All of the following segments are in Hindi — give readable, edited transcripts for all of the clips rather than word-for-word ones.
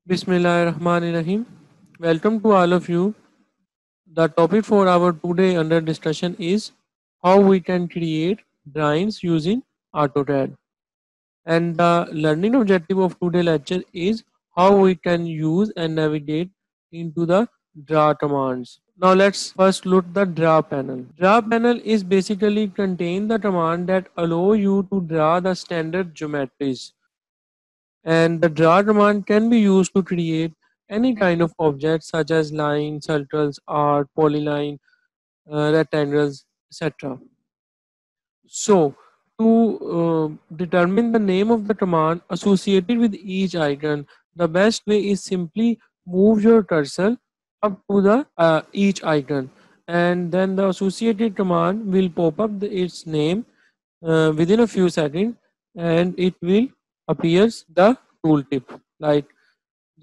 Bismillahirrahmanirrahim. Welcome to all of you. The topic for our today under discussion is how we can create drawings using AutoCAD. And the learning objective of today's lecture is how we can use and navigate into the draw commands. Now let's first look the draw panel. Draw panel is basically contain the command that allow you to draw the standard geometries, and the draw command can be used to create any kind of objects such as lines, circles, arc, polyline, rectangles, etc. So, to determine the name of the command associated with each icon, the best way is simply move your cursor up to the each icon, and then the associated command will pop up its name within a few seconds, and it will appears the tooltip. Like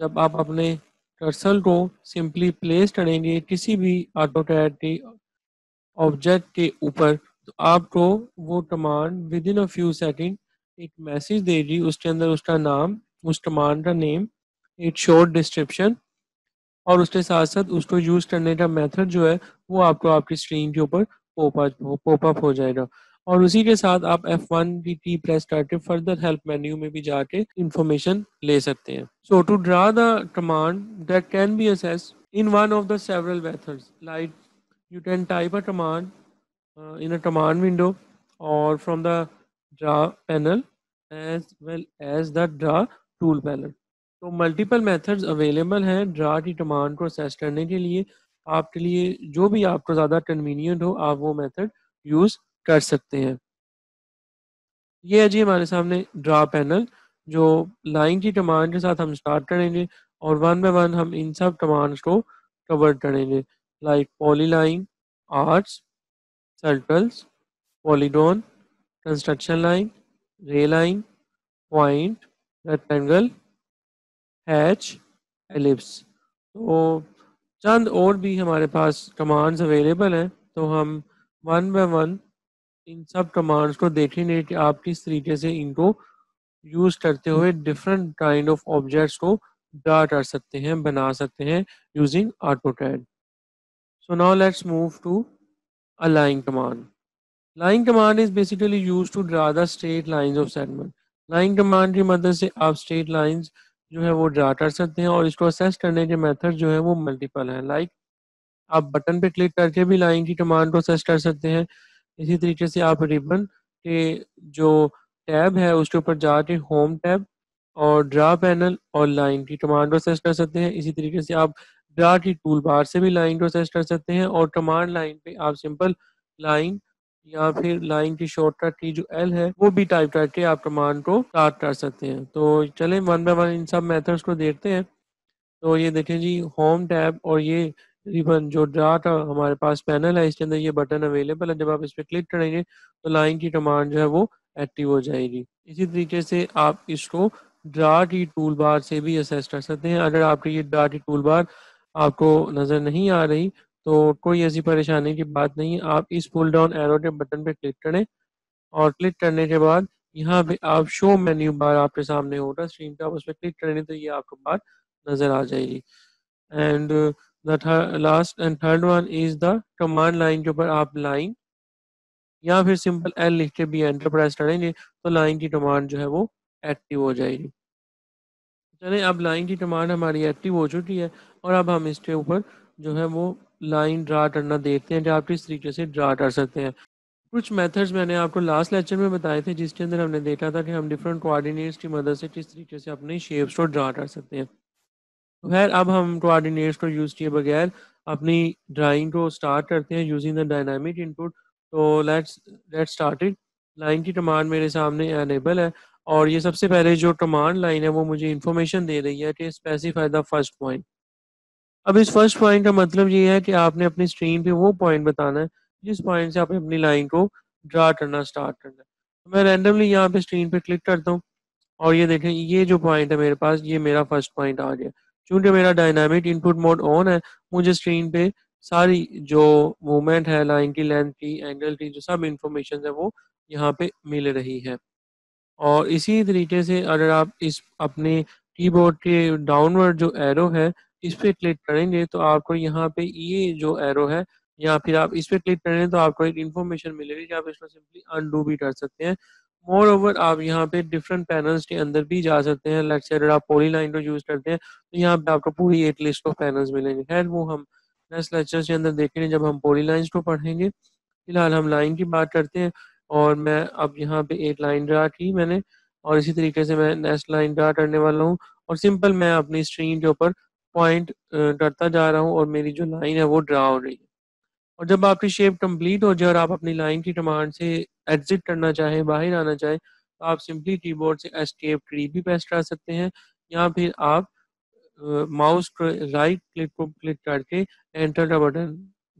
जब आप अपने कर्सर को सिंपली प्लेस करेंगे किसी भी ऑटोकैड के ऑब्जेक्ट के ऊपर, तो आपको वो command with in a few second एक मैसेज देगी, उसके अंदर उसका नाम, उस कमांड का नेम, एक शॉर्ट डिस्क्रिप्शन, और उसके साथ साथ उसको यूज़ करने का मेथड जो है वो आपको आपकी स्क्रीन के ऊपर पॉपअप हो जाएगा। और उसी के साथ आप F1 की प्रेस करके फर्दर हेल्प मेन्यू में भी जाके इंफॉर्मेशन ले सकते हैं। So to draw the command that can be accessed in one of the several methods, like you can type a command in a command window or from the draw panel as well as the draw tool panel. तो मल्टीपल मेथड्स अवेलेबल हैं ड्रा की कमांड को असेस करने के लिए। आपके लिए जो भी आपको ज़्यादा कन्वीनियंट हो आप वो मेथड यूज़ कर सकते हैं। ये है जी हमारे सामने ड्रा पैनल, जो लाइन की कमांड के साथ हम स्टार्ट करेंगे और वन बाय वन हम इन सब कमांड्स को कवर करेंगे, like polyline, arcs, circles, polygon, construction line, ray line, point, rectangle, hatch, ellipse. तो चंद और भी हमारे पास कमांड्स अवेलेबल हैं, तो हम वन बाय वन इन सब कमांड्स को देखेंगे कि आप किस तरीके से इनको यूज़ करते हुए डिफरेंट काइंड ऑफ ऑब्जेक्ट्स को ड्रा कर सकते हैं, बना सकते हैं using AutoCAD। So now let's move to a line command. Line command is basically used to draw the straight lines of segment. Line command की मदद से आप straight lines जो है वो ड्रा कर सकते हैं, और इसको असेस करने के मेथड जो है वो मल्टीपल हैं। लाइक आप बटन पे क्लिक करके भी लाइन की कमांड को असेस कर सकते हैं। इसी तरीके से आप रिबन के जो टैब है उसके ऊपर जाके होम टैब और ड्रा पैनल और लाइन की कमांड को असेस कर सकते हैं। इसी तरीके से आप ड्रा की टूल बार से भी लाइन को असेस कर सकते हैं, और कमांड लाइन पे आप सिंपल लाइन या फिर लाइन की शॉर्टकट की जो एल है वो भी टाइप करके आप कमांड को स्टार्ट कर सकते हैं। तो चलें वन बाय वन इन सब मेथड्स को देखते हैं। तो ये देखें जी, होम टैब और ये रिबन जो ड्रा का हमारे पास पैनल है, इसके अंदर ये बटन अवेलेबल है। जब आप इस पर क्लिक करेंगे तो लाइन की कमांड जो है वो एक्टिव हो जाएगी। इसी तरीके से आप इसको ड्रा की टूल बार से भी असेस कर सकते हैं। अगर आपकी ये ड्रा की टूल बार आपको नज़र नहीं आ रही तो कोई ऐसी परेशानी की बात नहीं है, आप इस पुल डाउन एरो के बटन पे क्लिक करें और क्लिक करने के बाद यहाँ पे आप शो मेन्यू बार आपके सामने होगा स्क्रीन पे, आप उस पर क्लिक करेंगे तो ये आपको बार नज़र आ जाएगी। And the last and third one is the command line के ऊपर आप लाइन या फिर सिंपल एल लिख के भी एंटर प्रेस करेंगे तो लाइन की कमांड जो है वो एक्टिव हो जाएगी। चलें अब लाइन की कमांड हमारी एक्टिव हो चुकी है, और अब हम इसके ऊपर जो है वो लाइन ड्रा करना देखते हैं कि आप किस तरीके से ड्रा कर सकते हैं। कुछ मेथड्स मैंने आपको लास्ट लेक्चर में बताए थे, जिसके अंदर हमने देखा था कि हम डिफरेंट कोऑर्डिनेट्स की मदद से किस तरीके से अपने शेप्स को ड्रा कर सकते हैं। तो खैर अब हम कोऑर्डिनेट्स को यूज़ किए बगैर अपनी ड्राइंग को स्टार्ट करते हैं यूजिंग द डायनामिक इनपुट। तो लेट्स गेट स्टार्टेड। लाइन की कमांड मेरे सामने अनेबल है, और ये सबसे पहले जो कमांड लाइन है वो मुझे इंफॉर्मेशन दे रही है कि स्पेसिफाई द फर्स्ट पॉइंट। अब इस फर्स्ट पॉइंट का मतलब ये है कि आपने अपनी स्क्रीन पे वो पॉइंट बताना है जिस पॉइंट से आपने अपनी लाइन को ड्रा करना स्टार्ट करना है। तो मैं रैंडमली यहाँ पे स्क्रीन पे क्लिक करता हूँ, और ये देखें ये जो पॉइंट है मेरे पास, ये मेरा फर्स्ट पॉइंट आ गया। चूंकि मेरा डायनामिक इनपुट मोड ऑन है, मुझे स्क्रीन पे सारी जो मूवमेंट है लाइन की, लेंथ की, एंगल की, जो सब इंफॉर्मेशन है वो यहाँ पे मिल रही है। और इसी तरीके से अगर आप इस अपने कीबोर्ड के डाउनवर्ड जो एरो है इस पे क्लिक करेंगे तो आपको यहाँ पे ये जो एरो है या फिर आप इस पे क्लिक करेंगे तो आपको एक इन्फॉर्मेशन मिलेगी कि आप इसको सिंपली अनडू भी कर सकते हैं। मोर ओवर आप यहाँ पे डिफरेंट पैनल्स के अंदर भी जा सकते हैं। लेट्स से अगर आप पॉलीलाइन को यूज़ करते हैं तो यहाँ पे आपको पूरी एक लिस्ट ऑफ पैनल्स मिलेंगे। खैर वो हम नेक्स्ट लेक्चर के अंदर देखेंगे जब हम पॉलीलाइंस को पढ़ेंगे। फिलहाल हम लाइन की बात करते हैं और मैं अब यहाँ पे एक लाइन ड्रा की मैंने और इसी तरीके से मैं नेक्स्ट लाइन ड्रा करने वाला हूँ और सिंपल मैं अपनी स्क्रीन के ऊपर पॉइंट करता जा रहा हूँ और मेरी जो लाइन है वो ड्रा हो रही है। और जब आपकी शेप कंप्लीट हो जाए और आप अपनी लाइन की कमांड से एग्जिट करना चाहें, बाहर आना चाहें, तो आप सिंपली कीबोर्ड से एस्केप की भी प्रेस कर सकते हैं या फिर आप माउस को राइट क्लिक को क्लिक करके एंटर का बटन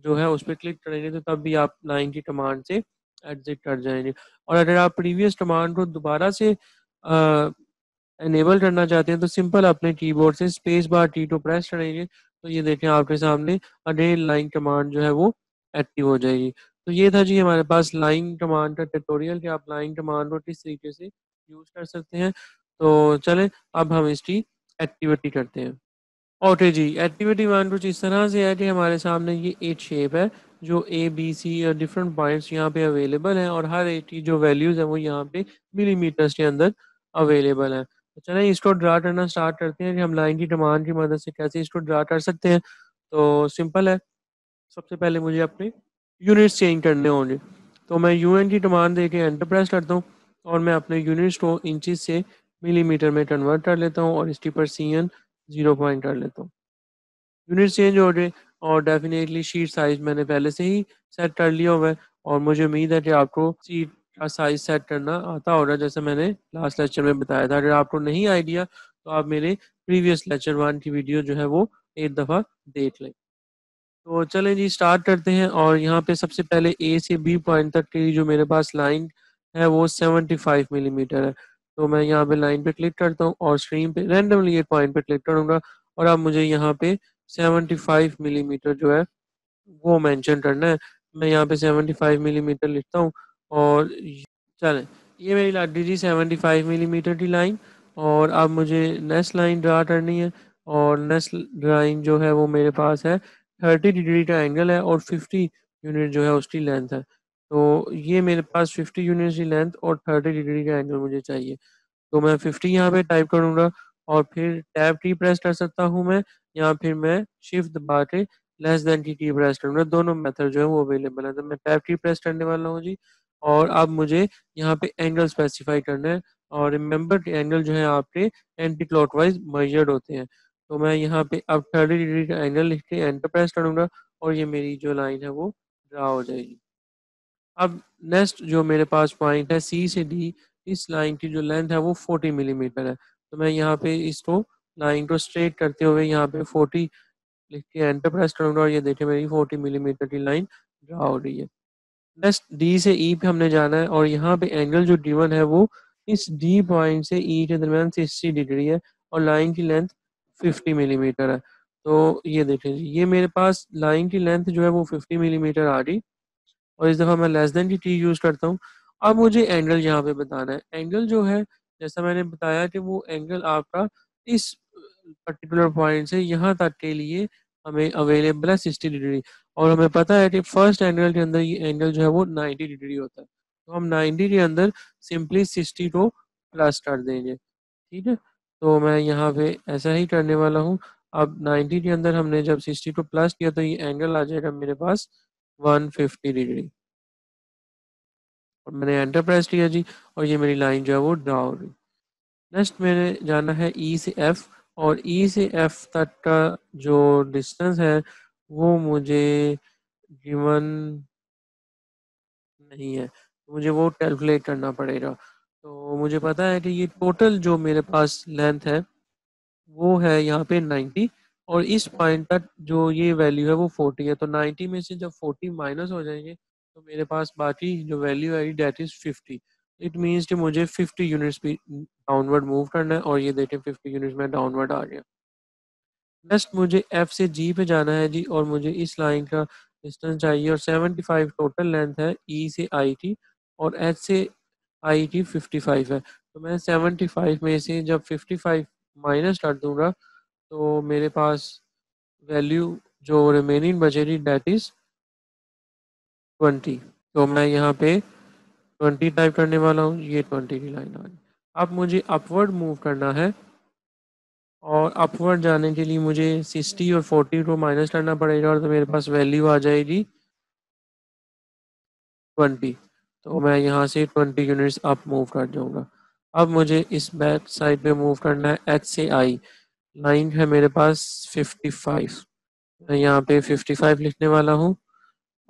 जो है उस पर क्लिक करेंगे तो तब भी आप लाइन की कमांड से एग्जिट कर जाएंगे। और अगर आप प्रीवियस कमांड को दोबारा से एनेबल करना चाहते हैं तो सिंपल अपने कीबोर्ड से स्पेस बार टी को प्रेस करेंगे तो ये देखें आपके सामने अगेन लाइन कमांड जो है वो एक्टिव हो जाएगी। तो ये था जी हमारे पास लाइन कमांड का ट्यूटोरियल कि आप लाइन कमांड को किस तरीके से यूज़ कर सकते हैं। तो चलें अब हम इसकी एक्टिविटी करते हैं। ओके जी, एक्टिविटी 1 कुछ इस तरह से है कि हमारे सामने ये एक शेप है जो ए बी सी और डिफरेंट पॉइंट्स यहाँ पे अवेलेबल हैं और हर एक की जो वैल्यूज़ हैं वो यहाँ पे मिलीमीटर्स के अंदर अवेलेबल हैं। तो चलें इसको ड्रा करना स्टार्ट करते हैं कि हम लाइन की कमांड की मदद से कैसे इसको ड्रा कर सकते हैं। तो सिंपल है, सबसे पहले मुझे अपने यूनिट्स चेंज करने होंगे। तो मैं यूएन की कमांड दे के एंटर प्रेस करता हूँ और मैं अपने यूनिट्स को इंचज़ से मिलीमीटर में कन्वर्ट कर लेता हूँ और इसकी पर सीएन 0 पॉइंट कर लेता हूँ। यूनिट चेंज हो गए और डेफिनेटली शीट साइज़ मैंने पहले से ही सेट कर लिया हुआ है और मुझे उम्मीद है कि आपको शीट का साइज़ सेट करना आता होगा जैसे मैंने लास्ट लेक्चर में बताया था। अगर आपको नहीं आइडिया तो आप मेरे प्रीवियस लेक्चर 1 की वीडियो जो है वो एक दफ़ा देख लें। तो चलें जी स्टार्ट करते हैं और यहाँ पे सबसे पहले ए से बी पॉइंट तक की जो मेरे पास लाइन है वो 75 मिलीमीटर है। तो मैं यहाँ पे लाइन पे क्लिक करता हूँ और स्क्रीन पे रैंडमली एक पॉइंट पे क्लिक करूँगा और अब मुझे यहाँ पे 75 मिलीमीटर जो है वो मेंशन करना है। मैं यहाँ पे 75 मिलीमीटर लिखता हूँ और चलें ये मेरी लग गई जी 75 मिलीमीटर की लाइन और अब मुझे नेक्स्ट लाइन ड्रा करनी है और नेक्स्ट लाइन जो है वो मेरे पास है 30 डिग्री का एंगल है और 50 यूनिट जो है उसकी लेंथ है। तो ये मेरे पास 50 यूनिट की लेंथ और 30 डिग्री का एंगल मुझे चाहिए। तो मैं 50 यहाँ पे टाइप करूँगा और फिर टैब की प्रेस कर सकता हूँ मैं या फिर मैं शिफ्ट दबा के लेस देन की प्रेस करूँगा। दोनों मेथड जो है वो अवेलेबल है। तो मैं टैब की प्रेस करने वाला हूँ जी और अब मुझे यहाँ पे एंगल स्पेसिफाई करना है और रिमेंबर कि एंगल जो है आपके एंटी क्लॉकवाइज मेजर्ड होते हैं। तो मैं यहाँ पे अब 30 डिग्री का एंगल लिख के एंटर प्रेस करूँगा और ये मेरी जो लाइन है वो ड्रा हो जाएगी। अब नेक्स्ट जो मेरे पास पॉइंट है सी से डी, इस लाइन की जो लेंथ है वो 40 मिलीमीटर है। तो मैं यहाँ पे इसको लाइन को स्ट्रेट करते हुए यहाँ पे 40 लिख के एंटर प्रेस करूँगा और ये देखिए मेरी 40 मिलीमीटर की लाइन ड्रा हो रही है। नेक्स्ट डी से ई पे हमने जाना है और यहाँ पे एंगल जो गिवन है वो इस डी पॉइंट से ई के दरमियान 60 डिग्री है और लाइन की लेंथ 50 मिलीमीटर है। तो ये देखें जी ये मेरे पास लाइन की लेंथ जो है वो 50 मिलीमीटर आ गई और इस दफ़ा मैं लेस देन की टी यूज़ करता हूँ। अब मुझे एंगल यहाँ पे बताना है। एंगल जो है जैसा मैंने बताया कि वो एंगल आपका इस पर्टिकुलर पॉइंट से यहाँ तक के लिए हमें अवेलेबल है 60 डिग्री और हमें पता है कि फर्स्ट एंगल के अंदर ये एंगल जो है वो 90 डिग्री होता है। तो हम 90 के अंदर सिंपली 60 को प्लस कर देंगे, ठीक है? तो मैं यहाँ पे ऐसा ही करने वाला हूँ। अब 90 के अंदर हमने जब 60 को प्लस किया तो ये एंगल आ जाएगा मेरे पास 150 डिग्री और मैंने एंटर प्रेस किया जी और ये मेरी लाइन जो है वो ड्रा हो गई। नेक्स्ट मैंने जाना है ई से एफ और ई से एफ तक का जो डिस्टेंस है वो मुझे गिवन नहीं है, तो मुझे वो कैलकुलेट करना पड़ेगा। तो मुझे पता है कि ये टोटल जो मेरे पास लेंथ है वो है यहाँ पे 90 और इस पॉइंट तक जो ये वैल्यू है वो 40 है। तो 90 में से जब 40 माइनस हो जाएंगे तो मेरे पास बाकी जो वैल्यू आएगी दैट इज़ 50। इट मीन्स कि मुझे 50 यूनिट्स भी डाउनवर्ड मूव करना है और ये देखें 50 यूनिट्स में डाउनवर्ड आ गया। नेक्स्ट मुझे एफ से जी पे जाना है जी और मुझे इस लाइन का डिस्टेंस चाहिए और 75 टोटल लेंथ है ई से आई की और एच से आई की 55 है। तो मैं 75 में से जब 55 माइनस कर दूंगा तो मेरे पास वैल्यू जो रिमेनिंग बचेगी दैट इज 20। तो मैं यहाँ पे 20 टाइप करने वाला हूँ, ये 20 की लाइन आ गई। अब मुझे अपवर्ड मूव करना है और अपवर्ड जाने के लिए मुझे 60 और 40 को माइनस करना पड़ेगा और तो मेरे पास वैल्यू आ जाएगी 20। तो मैं यहाँ से 20 यूनिट्स अप मूव कर जाऊँगा। अब मुझे इस बैक साइड पे मूव करना है एच से आई। लाइन है मेरे पास 55, मैं यहाँ पे 55 लिखने वाला हूँ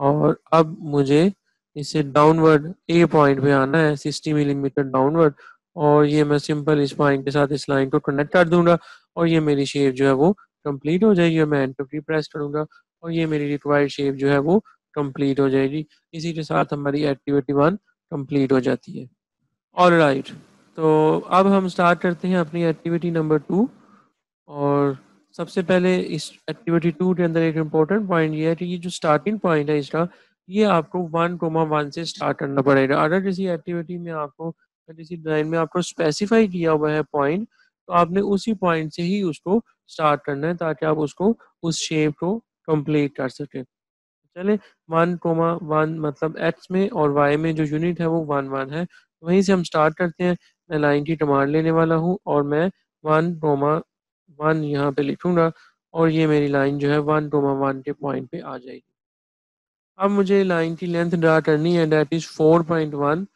और अब मुझे इसे डाउनवर्ड ए पॉइंट पे आना है 60 मिलीमीटर डाउनवर्ड और ये मैं सिंपल इस पॉइंट के साथ इस लाइन को कनेक्ट कर दूंगा और ये मेरी शेप जो है वो कंप्लीट हो जाएगी और मैं एंटर की प्रेस करूंगा और ये मेरी रिक्वायर्ड शेप जो है वो कंप्लीट हो जाएगी। इसी के साथ हमारी एक्टिविटी 1 कंप्लीट हो जाती है। ऑल राइट, तो अब हम स्टार्ट करते हैं अपनी एक्टिविटी नंबर 2। और सबसे पहले इस एक्टिविटी 2 के अंदर एक इम्पोर्टेंट पॉइंट ये है कि ये जो स्टार्टिंग पॉइंट है इसका, ये आपको 1,1 से स्टार्ट करना पड़ेगा। अगर किसी एक्टिविटी में आपको किसी ड्राइंग में आपको स्पेसिफाई किया हुआ है पॉइंट, तो आपने उसी पॉइंट से ही उसको स्टार्ट करना है ताकि आप उसको उस शेप को कंप्लीट कर सकें। चले 1,1 मतलब एक्स में और वाई में जो यूनिट है वो 1,1 है, वहीं से हम स्टार्ट करते हैं। मैं लाइन की कमांड लेने वाला हूँ और मैं 1,1 यहाँ पे लिखूंगा और ये मेरी लाइन जो है 1,1 के पॉइंट पे आ जाएगी। अब मुझे लाइन की लेंथ ड्रा करनी है दैट इज 4.1,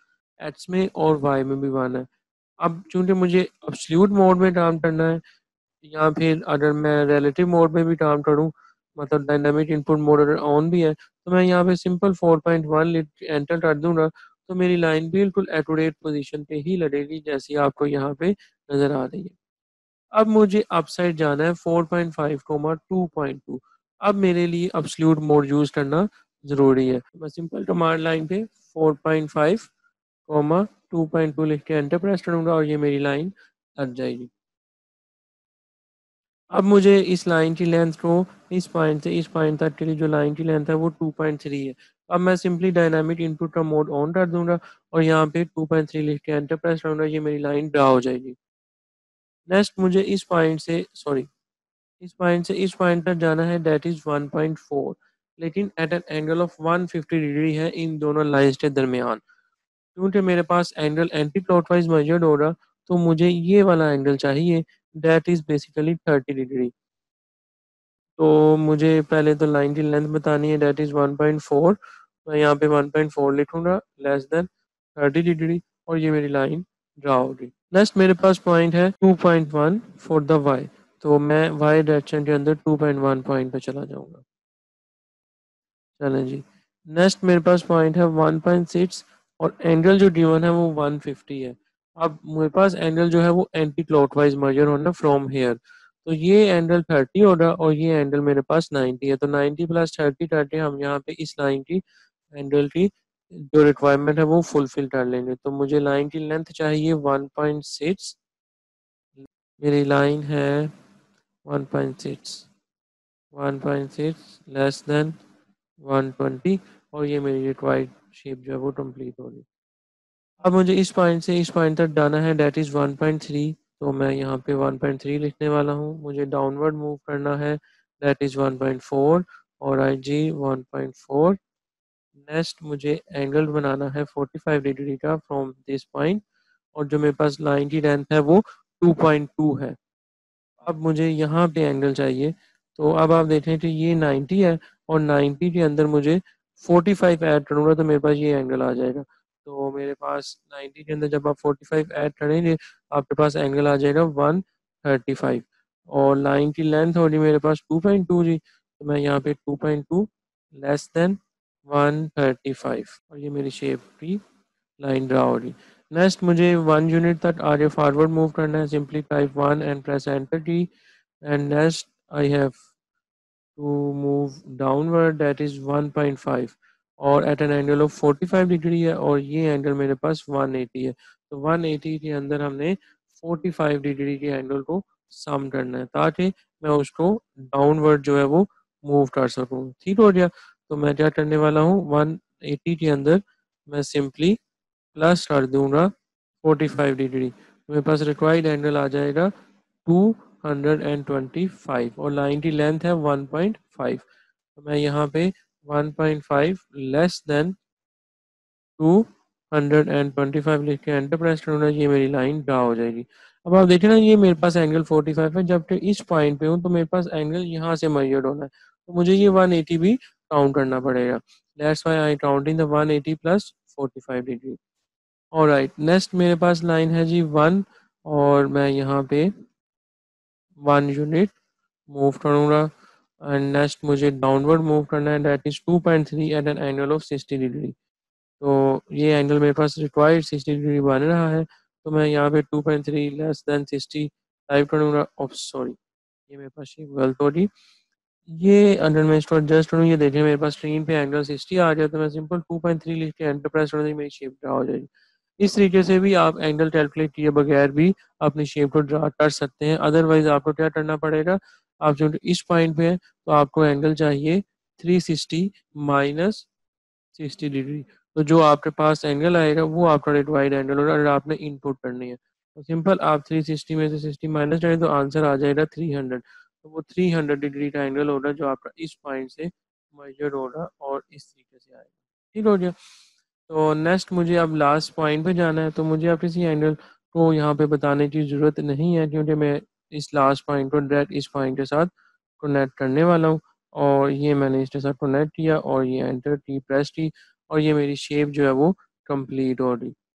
एक्स में और वाई में भी 1 है। अब चूंकि मुझे एब्सोल्यूट मोड में काम करना है या फिर अगर मैं रिलेटिव मोड में भी काम करूं, मतलब डायनामिक इनपुट मोड अगर ऑन भी है, तो मैं यहाँ पे सिंपल 4.1 लिख एंटर कर दूंगा तो मेरी लाइन बिल्कुल एक्यूरेट पोजीशन पे ही लगेगी जैसी आपको यहाँ पे नजर आ रही है। अब मुझे अप साइड जाना है 4.5 2.2। अब मेरे लिए एब्सोल्यूट मोड यूज करना जरूरी है। मैं सिंपल कमांड लाइन पे 4.5 2.2 लिख के एंटर प्रेस करूंगा और ये मेरी लाइन लग जाएगी। अब मुझे इस लाइन की लेंथ को इस पॉइंट से इस पॉइंट तक के लिए जो लाइन की लेंथ है वो 2.3 है। अब मैं सिंपली डायनामिक इनपुट का मोड ऑन कर दूंगा और यहाँ पे 2.3 लिख के एंटर प्रेस करूंगा, ये मेरी लाइन ड्रा हो जाएगी। नेक्स्ट मुझे इस पॉइंट से इस पॉइंट तक जाना है दैट इज 1.4, लेकिन at an angle of 150 degree है इन दोनों लाइन्स के दरमियान। क्योंकि मेरे पास एंगल एंटी क्लॉकवाइज मेजर्ड हो रहा, तो मुझे ये वाला एंगल चाहिए दैट इज बेसिकली 30 डिग्री। तो मुझे पहले तो लाइन की लेंथ बतानी है दैट इज 1.4। मैं यहाँ पे 1.4 लिखूंगा लेस देन 30 डिग्री और ये मेरी लाइन ड्रा होगी। नेक्स्ट मेरे पास पॉइंट है 2.1 फॉर द वाई, तो मैं वाई डायरेक्शन के अंदर 2.1 पॉइंट पे चला जाऊंगा। चलें जी। नेक्स्ट मेरे पास पॉइंट है 1.6 और एंगल जो गिवन है वो 150 है। अब मेरे पास एंगल जो है वो एंटी क्लॉकवाइज मेजर होना फ्रॉम हेयर, तो ये एंगल 30 होगा और ये एंगल मेरे पास 90 है। तो 90 प्लस 30 करके हम यहाँ पे इस लाइन की एंगल की जो रिक्वायरमेंट है वो फुलफिल कर लेंगे। तो मुझे लाइन की लेंथ चाहिए 1.6, मेरी लाइन है 1.6 लेस देन 120 और ये मेरी रिक्वायर्ड शेप जो है वो कंप्लीट हो गई। अब मुझे इस पॉइंट से इस पॉइंट तक जाना है दैट इज 1.3, तो मैं यहाँ पे 1.3 लिखने वाला हूँ। मुझे डाउनवर्ड मूव करना है दैट इज 1.4 और आई जी 1.4। नेक्स्ट मुझे एंगल बनाना है 45 डिग्री का फ्रॉम दिस पॉइंट और जो मेरे पास लाइन की लेंथ है वो 2.2 है। अब मुझे यहाँ पे एंगल चाहिए, तो अब आप देखें कि ये 90 है और 90 के अंदर मुझे 45 ऐड करूँगा तो मेरे पास ये एंगल आ जाएगा। तो मेरे पास 90 के अंदर जब आप 45 ऐड करेंगे आपके पास एंगल आ जाएगा 135 और लाइन की लेंथ होगी मेरे पास 2.2 जी, तो मैं यहाँ पे 2.2 लेस देन 135 और ये मेरी शेप की लाइन ड्रा हो रही। नेक्स्ट मुझे 1 यूनिट तक आगे फॉरवर्ड मूव करना है, simply type 1 and press enter key and next I have to move downward that is 1.5 और at an angle of 45 degree है और ये एंगल मेरे पास 180 है। तो 180 के अंदर हमने 45 डिग्री के एंगल को सम करना है ताकि मैं उसको डाउनवर्ड जो है वो मूव कर सकूँ। ठीक हो गया, तो मैं क्या करने वाला हूँ 180 के अंदर मैं सिंपली प्लस कर दूंगा 45 डिग्री, मेरे पास रिक्वायर्ड एंगल आ जाएगा 225 और लाइन की लेंथ है 1.5। तो मैं यहाँ पे 1.5 लेस देन 225 लिख के एंटर प्रेस करूँगा, ये मेरी लाइन ड्रा हो जाएगी। अब आप देखें ना, ये मेरे पास एंगल 45 है, जब इस पॉइंट पे हूँ तो मेरे पास एंगल यहाँ से मेजर्ड होना है, तो मुझे ये 180 भी काउंट करना पड़ेगा। That's why I counting the 180 plus 45 degree. Alright, next मेरे पास लाइन है जी 1 और मैं यहाँ पे 1 यूनिट मूव करूँगा एंड नेक्स्ट मुझे डाउनवर्ड मूव करना है, that is 2.3 at an angle of 60 degree. तो ये एंगल मेरे पास रिक्वायर्ड 60 डिग्री बन रहा है, तो मैं यहाँ पे 2.3 लेस देन 60 टाइप करूँगा। ऑफ सॉरी, ये मेरे पास ये गलत हो रही, ये अंडर में इसको एडजस्ट करूँ। ये देखें मेरे पास स्क्रीन पे एंगल 60 आ गया, तो मैं सिंपल 2.3 लिख के एंटर प्रेस करूँगी, मेरी शेप ड्रा हो जाएगी। इस तरीके से भी आप एंगल कैलकुलेट किए बगैर भी अपनी शेप को ड्रा कर सकते हैं। अदरवाइज आपको क्या करना पड़ेगा, आप जो इस पॉइंट पे हैं तो आपको एंगल चाहिए 360 माइनस 60 डिग्री। तो जो आपके पास एंगल आएगा वो आपका रिक्वायर्ड एंगल होगा अगर आपने इनपुट करनी है। तो सिंपल आप 360 में से 60 माइनस करें तो आंसर आ जाएगा 300। तो वो 300 डिग्री का एंगल होगा जो आपका इस पॉइंट से मेजर होगा और इस तरीके से आएगा। ठीक हो गया। तो नेक्स्ट मुझे अब लास्ट पॉइंट पे जाना है, तो मुझे अब किसी एंगल को यहाँ पे बताने की ज़रूरत नहीं है, क्योंकि मैं इस लास्ट पॉइंट को डायरेक्ट इस पॉइंट के साथ कनेक्ट करने वाला हूँ। और ये मैंने इसके साथ कनेक्ट किया और ये एंटर की प्रेस की और ये मेरी शेप जो है वो कंप्लीट हो रही।